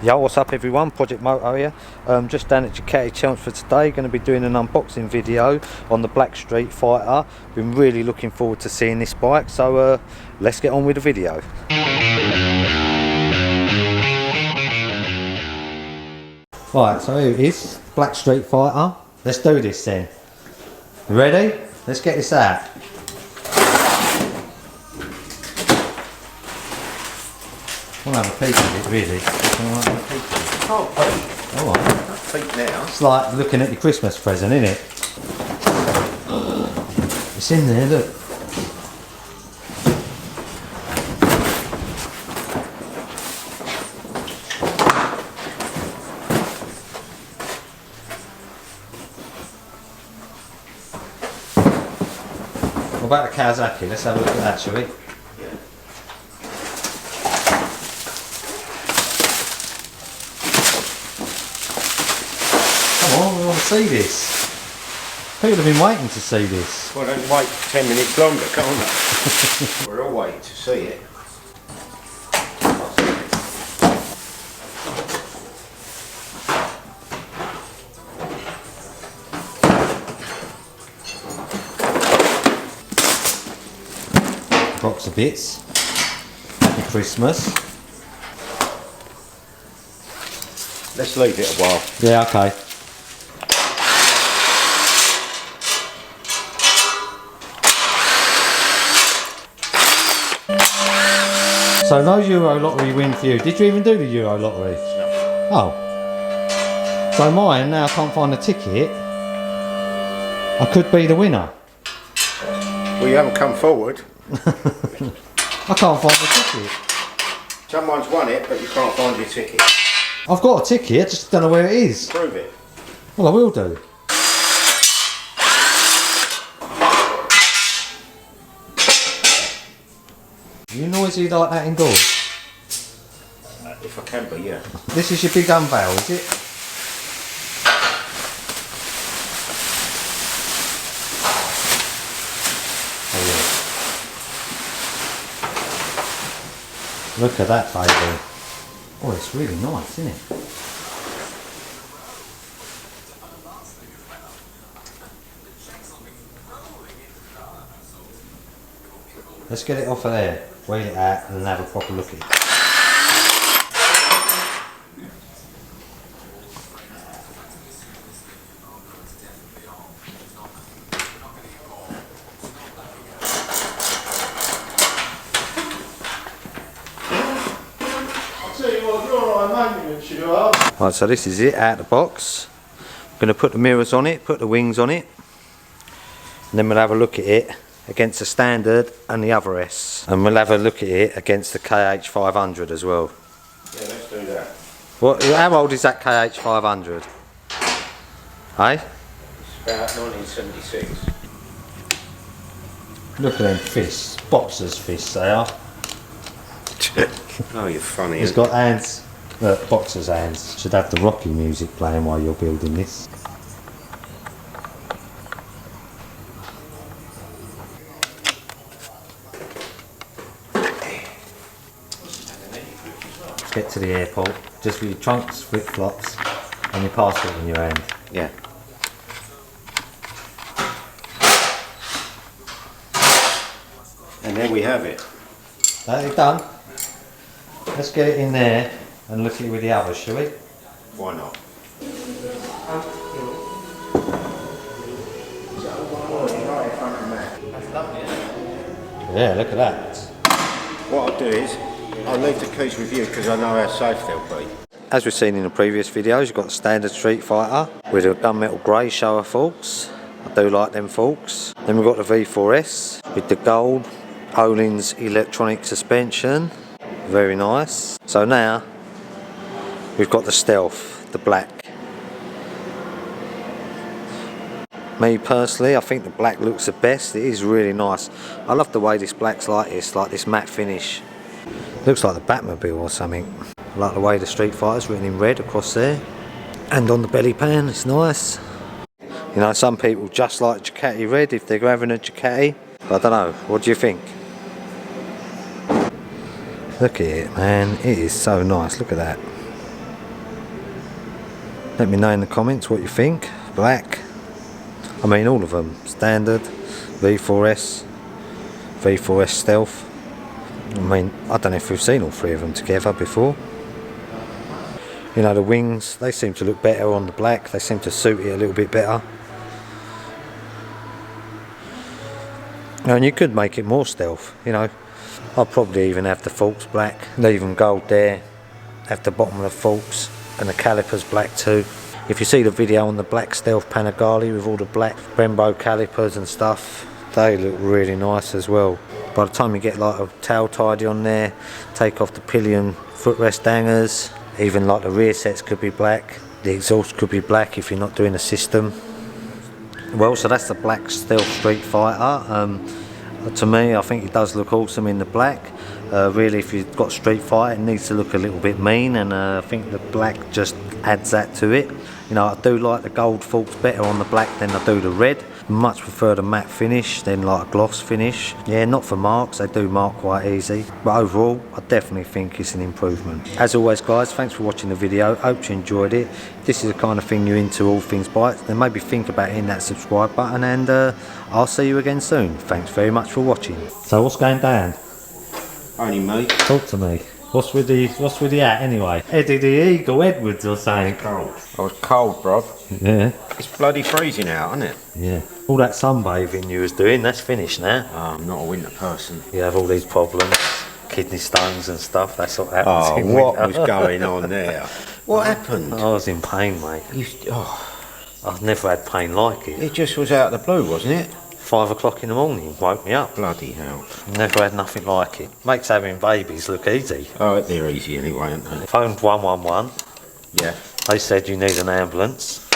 Yo, what's up everyone, Project Moto here. Just down at Ducati Chelmsford today, going to be doing an unboxing video on the Black Streetfighter. Been really looking forward to seeing this bike, so let's get on with the video. Right, so here it is, Black Streetfighter. Let's do this then. You ready? Let's get this out. I want to have a peek at it really. Oh, Alright. peek now. It's like looking at your Christmas present, isn't it? It's in there, look. What about the Kawasaki? Let's have a look at that, shall we? Come on, we want to see this. People have been waiting to see this. Well, don't wait 10 minutes longer, can't they? We're all waiting to see it. Box of bits. Happy Christmas. Let's leave it a while. Yeah, okay. So no Euro lottery win for you. Did you even do the Euro lottery? No. Oh. So mine, now I can't find a ticket. I could be the winner. Well, you haven't come forward. I can't find the ticket. Someone's won it, but you can't find your ticket. I've got a ticket, I just don't know where it is. Prove it. Well, I will do. Are you noisy like that indoors? If I can be, yeah. This is your big unveil, is it? Oh yeah. Look at that baby. Oh, it's really nice, isn't it? Let's get it off of there, wheel it out and have a proper look at it. Right, so this is it out of the box. I'm going to put the mirrors on it, put the wings on it, and then we'll have a look at it against the Standard and the other S, and we'll have a look at it against the KH500 as well. Yeah, let's do that. What? How old is that KH500? Hey? It's about 1976. Look at them fists, boxers' fists they are. Oh, you're funny. He's got hands, look, boxers' hands. Should have the Rocky music playing while you're building this. Let's get to the airport, just with your trunks, flip-flops and your passport in your hand. Yeah. And there we have it. That is done. Let's get it in there and look at it with the others, shall we? Why not? Yeah, look at that. What I'll do is, I'll leave the keys with you because I know how safe they'll be. As we've seen in the previous videos, you've got the standard Streetfighter with a gunmetal grey shower forks. I do like them forks. Then we've got the V4S with the gold Öhlins electronic suspension. Very nice. So now we've got the Stealth, the black. Me personally, I think the black looks the best. It is really nice. I love the way this black's like this matte finish. Looks like the Batmobile or something. I like the way the Streetfighter's written in red across there. And on the belly pan, it's nice. You know, some people just like Ducati red if they're having a Ducati. But I don't know, what do you think? Look at it, man, it is so nice, look at that. Let me know in the comments what you think. Black, I mean all of them, standard, V4S, V4S Stealth. I mean, I don't know if we've seen all three of them together before. You know, the wings, they seem to look better on the black, they seem to suit it a little bit better. And you could make it more stealth, you know. I'll probably even have the forks black, leave them gold there, have the bottom of the forks and the calipers black too. If you see the video on the Black Stealth Panigale with all the black Brembo calipers and stuff, they look really nice as well. By the time you get like a tail tidy on there, take off the pillion footrest hangers, even like the rear sets could be black, the exhaust could be black if you're not doing a system. Well, so that's the Black Stealth Streetfighter. To me, I think it does look awesome in the black. Really, if you've got Street Fighter, it needs to look a little bit mean, and I think the black just adds that to it. You know, I do like the gold forks better on the black than I do the red. Much prefer the matte finish than like a gloss finish. Yeah, not for marks, they do mark quite easy, but overall I definitely think it's an improvement. As always guys, thanks for watching the video, hope you enjoyed it. If this is the kind of thing you're into, all things bikes, then maybe think about hitting that subscribe button, and I'll see you again soon. Thanks very much for watching. So what's going down? Only me. Talk to me. What's with the hat anyway? Eddie the Eagle Edwards or something? Cold. I was cold, bruv. Yeah. It's bloody freezing out, isn't it? Yeah. All that sunbathing you was doing, that's finished now. Oh, I'm not a winter person. You have all these problems, kidney stones and stuff, that's what happens Oh, in what winter. was going on there? What happened? I was in pain, mate. I've never had pain like it. It just was out of the blue, wasn't it? 5 o'clock in the morning, woke me up. Bloody hell. Never had nothing like it. Makes having babies look easy. Oh, they're easy anyway, aren't they? Phoned 111. Yeah. They said you need an ambulance.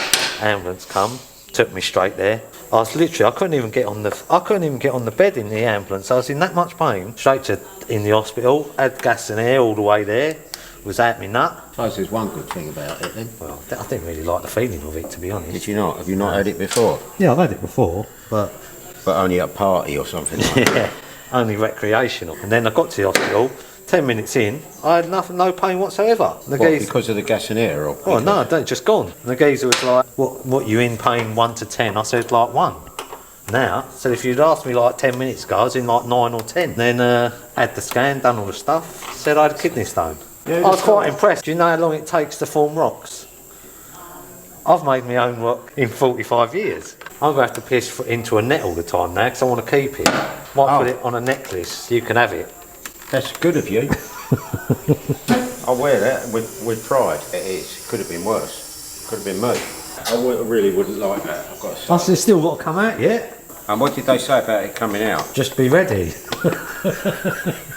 Ambulance come, took me straight there. I was literally, I couldn't even get on the bed in the ambulance. I was in that much pain. Straight in the hospital, had gas and air all the way there. Was at me nut. I suppose there's one good thing about it then. Well, I didn't really like the feeling of it, to be honest. Did you not? Have you not had it before? Yeah, I've had it before, but only at a party or something like that. yeah, only recreational. And then I got to the hospital. 10 minutes in, I had no pain whatsoever. Because of the gas and air? Or oh no, don't, just gone. And the geezer was like, what you in pain 1 to 10? I said like 1. Now, so if you'd asked me like 10 minutes ago, I was in like 9 or 10. Then had the scan, done all the stuff, said I had a kidney stone. Yeah, I was quite impressed. Do you know how long it takes to form rocks? I've made my own rock in 45 years. I'm going to have to piss into a net all the time now because I want to keep it. Might put it on a necklace, you can have it. That's good of you. I'll wear that with pride. It is. Could have been worse. Could have been me. I really wouldn't like that, I've got to say. I said, still got to come out yet. And what did they say about it coming out? Just be ready.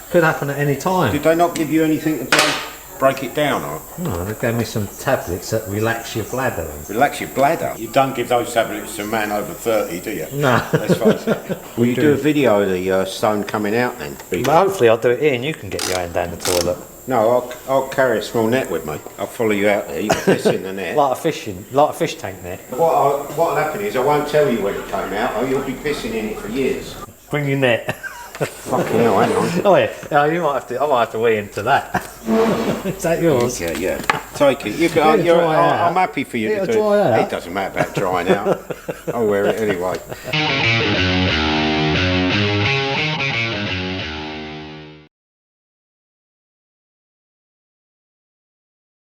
Could happen at any time. Did they not give you anything to break it down or? No, they gave me some tablets that relax your bladder. Relax your bladder? You don't give those tablets to a man over 30, do you? No. Let's face it. Will you do a video of the stone coming out then? Well, hopefully I'll do it here and you can get your hand down the toilet. No, I'll carry a small net with me. I'll follow you out there. You can piss in the net. like a fish tank net. What'll happen is I won't tell you when it came out, or you'll be pissing in it for years. Bring your net. Fucking hell, hang on. Oh yeah, I might have to wee into that. Is that yours? Yeah. Take it. You can, I'm happy for you to do it. It doesn't matter about drying out. I'll wear it anyway.